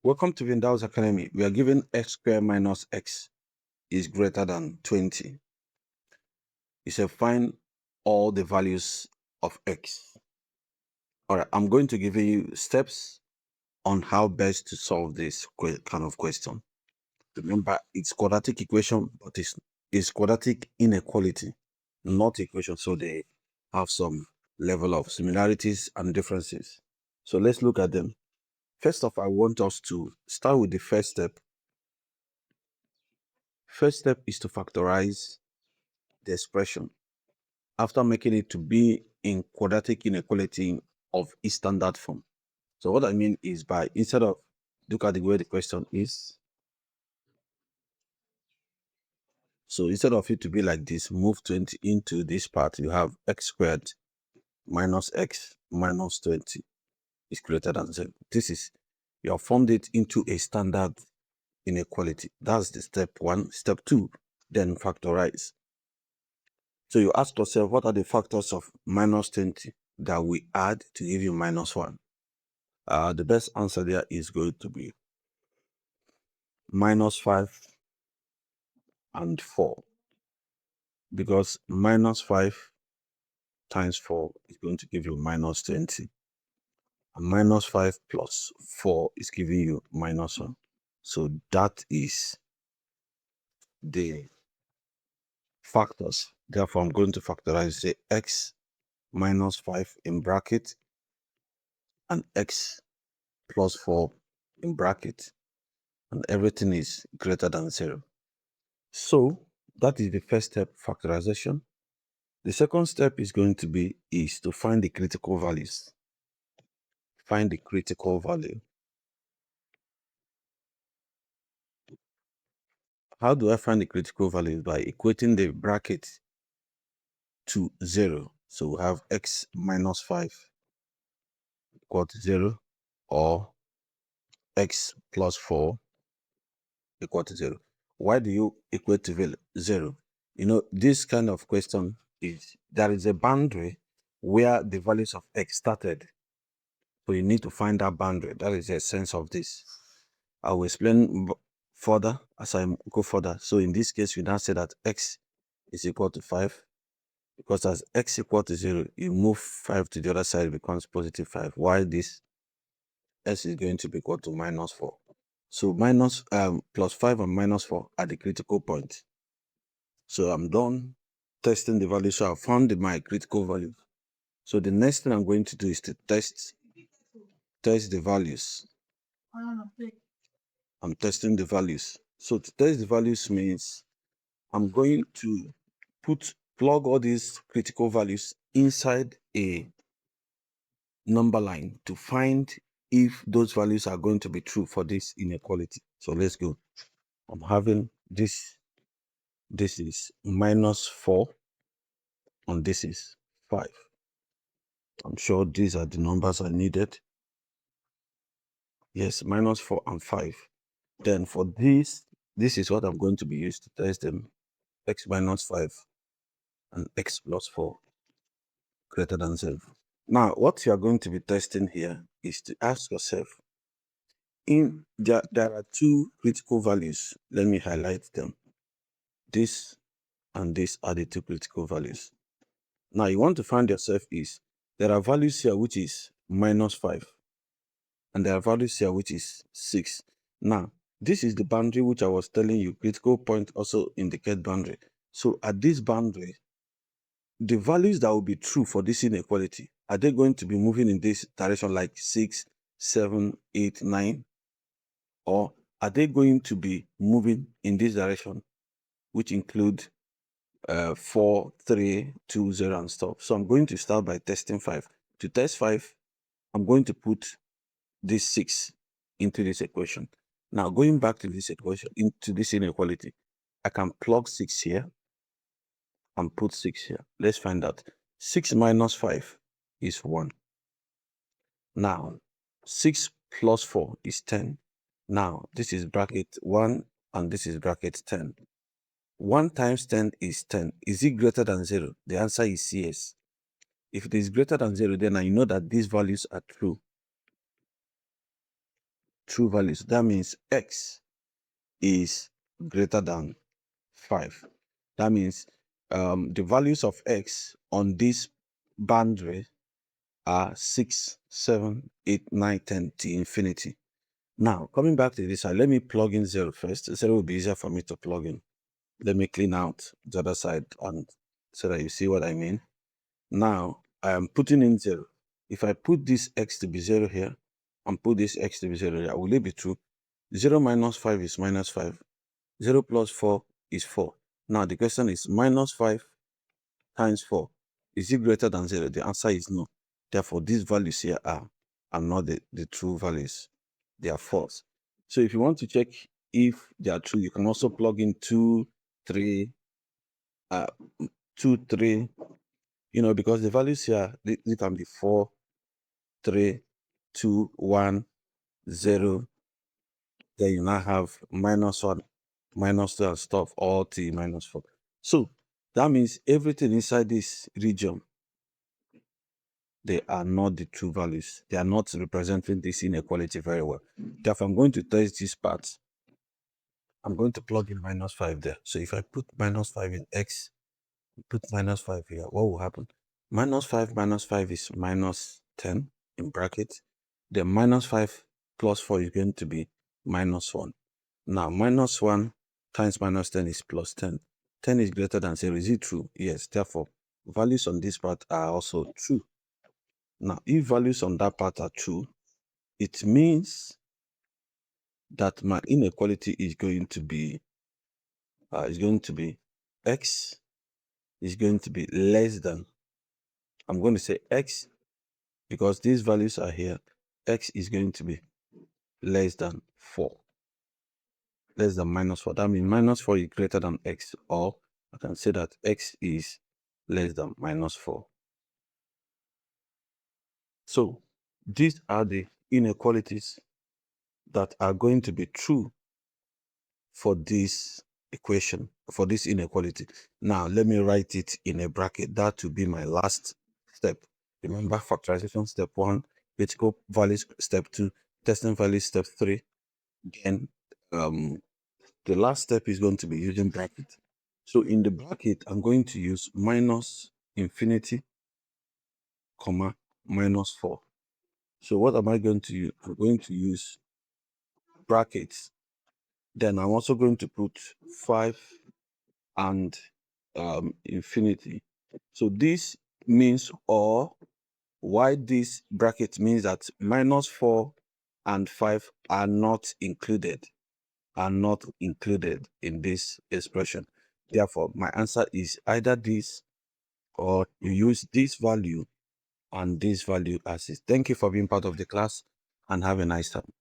Welcome to VINDAL'S Academy. We are given x squared minus x is greater than 20. It said find all the values of x. All right, I'm going to give you steps on how best to solve this kind of question. Remember, it's quadratic equation, but it's quadratic inequality, not equation. So they have some level of similarities and differences. So let's look at them. First off, I want us to start with the first step. First step is to factorize the expression after making it to be in quadratic inequality of its standard form. So what I mean is by instead of look at the way the question is. So instead of it to be like this, move 20 into this part, you have x squared minus x minus 20 is greater than 0. This is, you have formed it into a standard inequality. That's the step one. Step two, then factorize. So you ask yourself, what are the factors of minus 20 that we add to give you minus 1? The best answer there is going to be minus 5 and 4. Because minus 5 times 4 is going to give you minus 20. And minus 5 plus 4 is giving you minus 1. So that is the factors. Therefore, I'm going to factorize the x minus 5 in bracket and x plus 4 in bracket. And everything is greater than 0. So that is the first step, factorization. The second step is going to be to find the critical values. Find the critical value. How do I find the critical values? By equating the bracket to 0. So we have x minus 5 equal to 0, or x plus 4 equal to 0. Why do you equate to 0? You know, this kind of question is, there is a boundary where the values of x started. So you need to find that boundary. That is the essence of this. I will explain further as I go further. So in this case, we now say that x is equal to 5. Because as x equal to 0, you move 5 to the other side, it becomes positive 5. While this s is going to be equal to minus 4. So plus 5 and minus 4 are the critical point. So I'm done testing the value. So I found my critical value. So the next thing I'm going to do is to test the values. I'm testing the values. So to test the values means I'm going to plug all these critical values inside a number line to find if those values are going to be true for this inequality. So let's go. I'm having this is minus 4 and this is 5. I'm sure these are the numbers I needed. Yes, minus 4 and 5. Then for this is what I'm going to be used to test them. X minus 5 and x plus 4 greater than 0. Now, what you are going to be testing here is to ask yourself, there are two critical values. Let me highlight them. This and this are the two critical values. Now, you want to find yourself is, there are values here which is minus 5. And there are values here which is 6. Now, this is the boundary which I was telling you. Critical point also indicate boundary. So at this boundary, the values that will be true for this inequality, are they going to be moving in this direction like 6, 7, 8, 9? Or are they going to be moving in this direction, which include 4, 3, 2, 0 and stuff? So I'm going to start by testing 5. To test 5, I'm going to put this 6 into this equation. Now, going back to this equation, into this inequality, I can plug 6 here and put 6 here. Let's find out. 6 minus 5 is 1. Now, 6 plus 4 is 10. Now, this is bracket 1 and this is bracket 10. 1 times 10 is 10. Is it greater than 0? The answer is yes. If it is greater than 0, then I know that these values are true. true values. That means x is greater than 5. That means the values of x on this boundary are 6, 7, 8, 9, 10 to infinity. Now, coming back to this side, let me plug in 0 first. 0 will be easier for me to plug in. Let me clean out the other side and so that you see what I mean. Now, I am putting in 0. If I put this x to be 0 here and put this x to be 0 here, will it be true? 0 minus 5 is minus 5. 0 plus 4 is 4. Now, the question is minus 5 times 4. Is it greater than 0? The answer is no. Therefore, these values here are not the true values. They are false. So if you want to check if they are true, you can also plug in 2, 3, 2, 3, because the values here, they can be 4, 3, 2, 1, 0. Then you now have minus 1, minus 2 and stuff, all t minus 4. So that means everything inside this region, they are not the true values. They are not representing this inequality very well. Therefore, I'm going to test this part. I'm going to plug in minus 5 there. So if I put minus 5 in x, put minus 5 here, what will happen? Minus 5 is minus 10 in brackets. Then minus 5 plus 4 is going to be minus 1. Now, minus 1 times minus 10 is plus 10. 10 is greater than 0. Is it true? Yes. Therefore, values on this part are also true. Now, if values on that part are true, it means that my inequality is going to be x is going to be less than, I'm going to say x, because these values are here, x is going to be less than 4, less than minus 4. That means minus 4 is greater than x, or I can say that x is less than minus 4. So these are the inequalities that are going to be true for this equation, for this inequality. Now, let me write it in a bracket. That will be my last step. Remember, factorization step 1, critical values step 2, testing values step 3. Then the last step is going to be using bracket. So in the bracket, I'm going to use minus infinity, comma, minus 4. So what am I going to use? I'm going to use brackets. Then I'm also going to put 5 and infinity. So this means, or why this bracket means that minus 4 and 5 are not included in this expression. Therefore, my answer is either this, or you use this value and this value as is. Thank you for being part of the class and have a nice time.